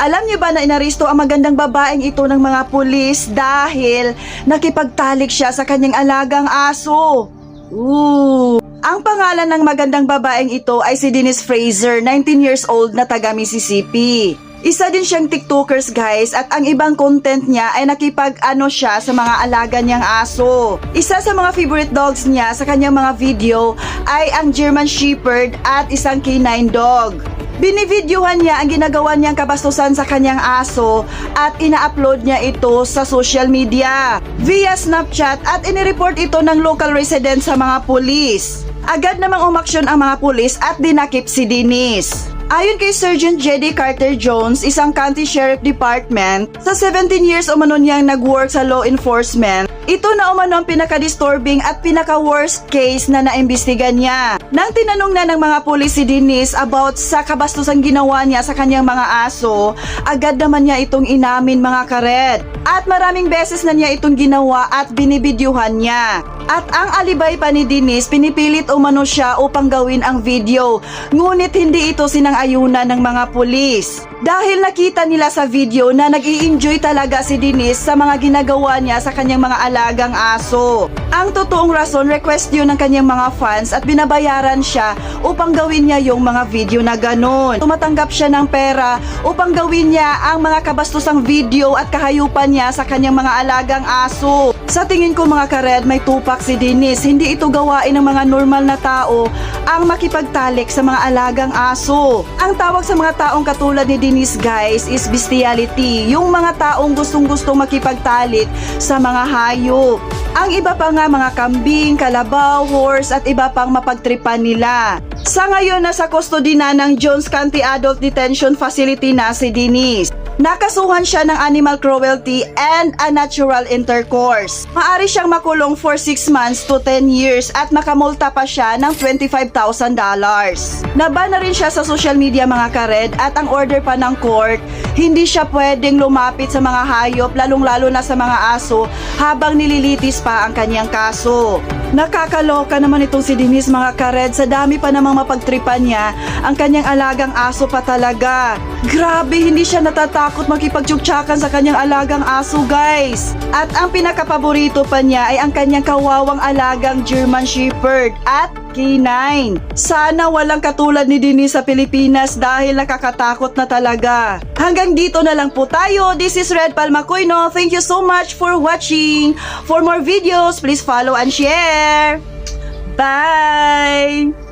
Alam niyo ba na inaresto ang magandang babaeng ito ng mga pulis dahil nakipagtalik siya sa kanyang alagang aso? Ang pangalan ng magandang babaeng ito ay si Denise Fraser, 19 years old na taga Mississippi. Isa din siyang TikTokers guys at ang ibang content niya ay nakipag-ano siya sa mga alaga niyang aso. Isa sa mga favorite dogs niya sa kanyang mga video ay ang German Shepherd at isang canine dog. Binivideohan niya ang ginagawa niyang kabastusan sa kanyang aso at ina-upload niya ito sa social media via Snapchat at inireport ito ng local resident sa mga pulis. Agad namang umaksyon ang mga pulis at dinakip si Denise. Ayon kay Sergeant J.D. Carter Jones, isang county sheriff department, sa 17 years umano niyang nag-work sa law enforcement, ito na umano ang pinaka-disturbing at pinaka-worst case na naimbestigan niya. Nang tinanong na ng mga pulis si Denise about sa kabastusang ginawa niya sa kanyang mga aso, agad naman niya itong inamin mga kared. At maraming beses na niya itong ginawa at binibidyuhan niya. At ang alibay pa ni Denise, pinipilit umano siya upang gawin ang video. Ngunit hindi ito sinang-ayunan ng mga pulis. Dahil nakita nila sa video na nag-i-enjoy talaga si Denise sa mga ginagawa niya sa kanyang mga alagang aso. Ang totoong rason, request yun ng kanyang mga fans at binabayaran siya upang gawin niya yung mga video na ganon. Tumatanggap siya ng pera upang gawin niya ang mga kabastusang video at kahayupan niya sa kanyang mga alagang aso. Sa tingin ko mga kared, may tupak si Denise. Hindi ito gawain ng mga normal na tao ang makipagtalik sa mga alagang aso. Ang tawag sa mga taong katulad ni Denise guys is bestiality. Yung mga taong gustong-gustong makipagtalik sa mga hayop. Ang iba pa nga mga kambing, kalabaw, horse at iba pang mapagtripan nila. Sa ngayon nasa custody na ng Jones County Adult Detention Facility na si Denise. Nakasuhan siya ng animal cruelty and unnatural intercourse. Maaari siyang makulong for 6 months to 10 years at makamulta pa siya ng $25,000. Naban na rin siya sa social media mga kared at ang order pa ng court, hindi siya pwedeng lumapit sa mga hayop lalong-lalo na sa mga aso habang nililitis pa ang kanyang kaso. Nakakaloka naman itong si Denise mga kared, sa dami pa namang mapagtripan niya, ang kanyang alagang aso pa talaga. Grabe, hindi siya natatakot makipagtsuktsakan sa kanyang alagang aso guys. At ang pinakapaborito pa niya ay ang kanyang kawawang alagang German Shepherd at canine. Sana walang katulad ni Denise sa Pilipinas dahil nakakatakot na talaga. Hanggang dito na lang po tayo. This is Red Palma Coino. Thank you so much for watching. For more videos, please follow and share. Bye!